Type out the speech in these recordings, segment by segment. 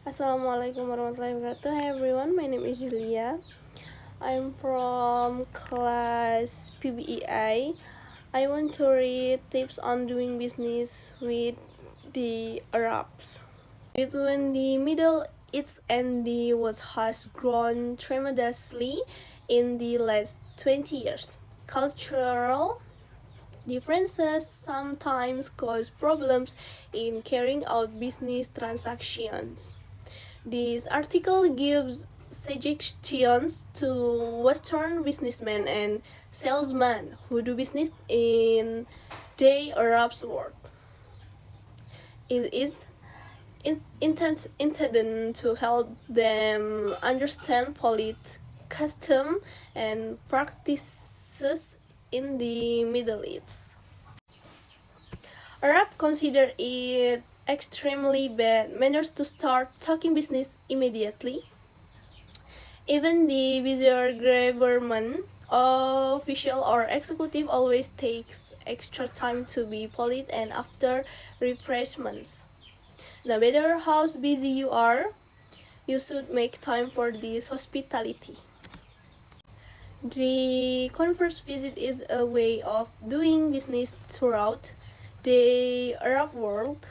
Assalamualaikum warahmatullahi wabarakatuh. Hi everyone, my name is Julia. I'm from class Pbi. I want to read tips on doing business with the Arabs. Between the Middle East and the West has grown tremendously in the last 20 years. Cultural differences sometimes cause problems in carrying out business transactions. This article gives suggestions to Western businessmen and salesmen who do business in the Arab world. It is intended to help them understand custom, and practices in the Middle East. Arab consider it extremely bad manners to start talking business immediately. Even the busier government official or executive always takes extra time to be polite and after refreshments. No matter how busy you are, you should make time for this hospitality. The converse visit is a way of doing business throughout the Arab world.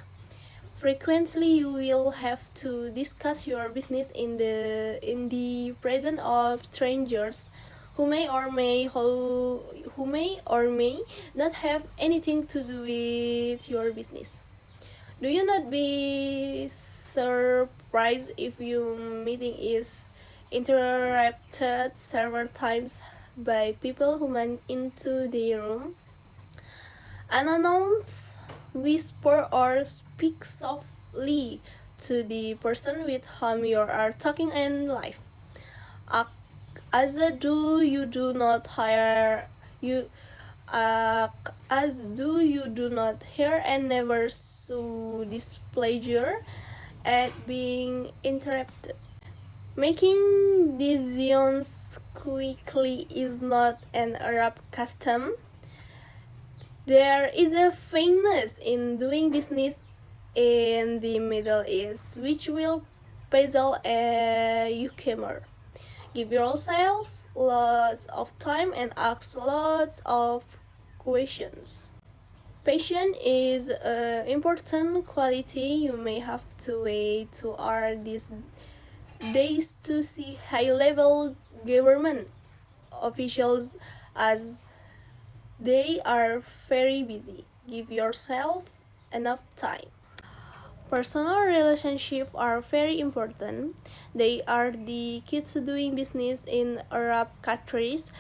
Frequently, you will have to discuss your business in the presence of strangers who may or may not have anything to do with your business. Do you not be surprised if your meeting is interrupted several times by people who went into the room, unannounced, whisper or speak softly to the person with whom you are talking in live? As do you do not hire you as do you do not hear and never show displeasure at being interrupted. Making decisions quickly is not an Arab custom. There is a fairness in doing business in the Middle East which will puzzle a newcomer. Give yourself lots of time and ask lots of questions. Patience is an important quality. You may have to wait to these days to see high-level government officials as they are very busy. Give yourself enough time. Personal relationships are very important. They are the key to doing business in Arab countries.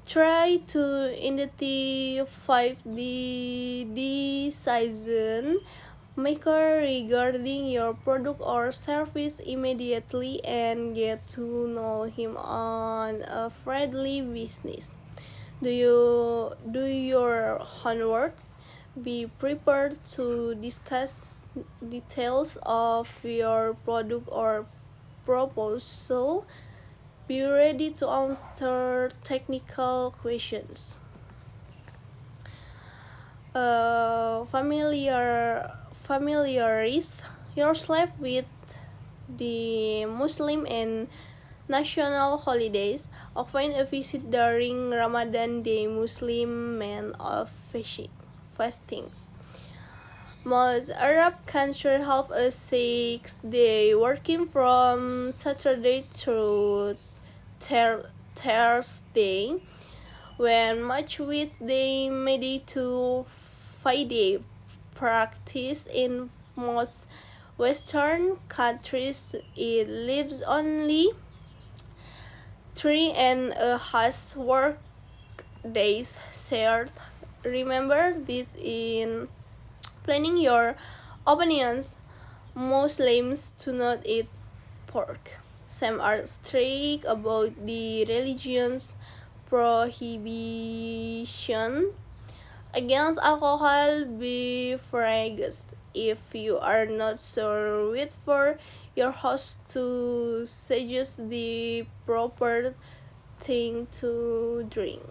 Try to identify the decision maker regarding your product or service immediately and get to know him on a friendly basis. Do your homework. Be prepared to discuss details of your product or proposal. Be ready to answer technical questions. Familiarize yourself with the Muslim and national holidays. Often a visit during Ramadan, the Muslim men of fasting. Most Arab countries have a 6-day working from Saturday through Thursday, when much with the Monday to Friday practice in most Western countries. It leaves only 3.5 work days shared. Remember this in planning your opinions. Muslims do not eat pork. Some are strict about the religion's prohibition against alcohol beverages. If you are not sure, wait for your host to suggest the proper thing to drink.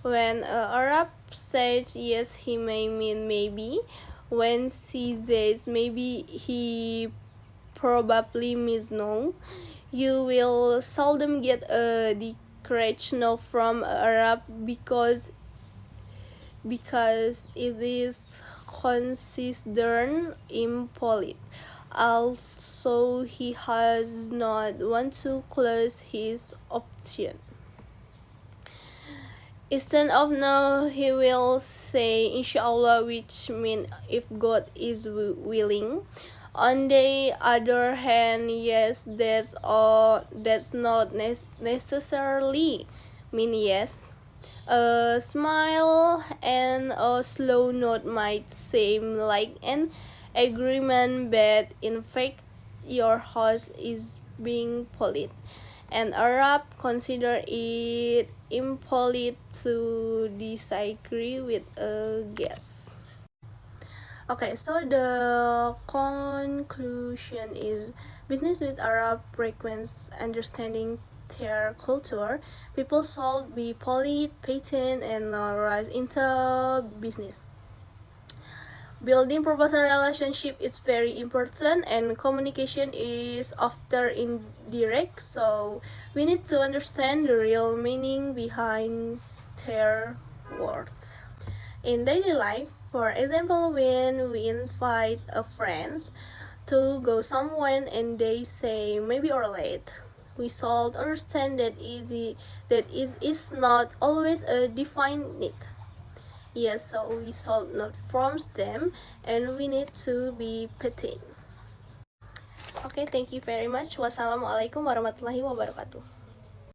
When Arab says yes, he may mean maybe. When she says maybe, he probably means no. You will seldom get a direct no from Arab because it is considered impolite. Also, he has not want to close his option. Instead of no, he will say inshallah, which means if God is willing. On the other hand, yes, that's not necessarily mean yes. A smile and a slow nod might seem like an agreement, but in fact, your host is being polite. And Arab consider it impolite to disagree with a guest. Okay, so the conclusion is business with Arab requires understanding their culture. People should be polite, patient, and rise into business. Building professional relationship is very important, and communication is often indirect, so we need to understand the real meaning behind their words. In daily life, for example, when we invite a friend to go somewhere and they say maybe or late, we should understand that is not always a defined need. Yes, so we should not force them, and we need to be patient. Okay, thank you very much. Wassalamualaikum warahmatullahi wabarakatuh.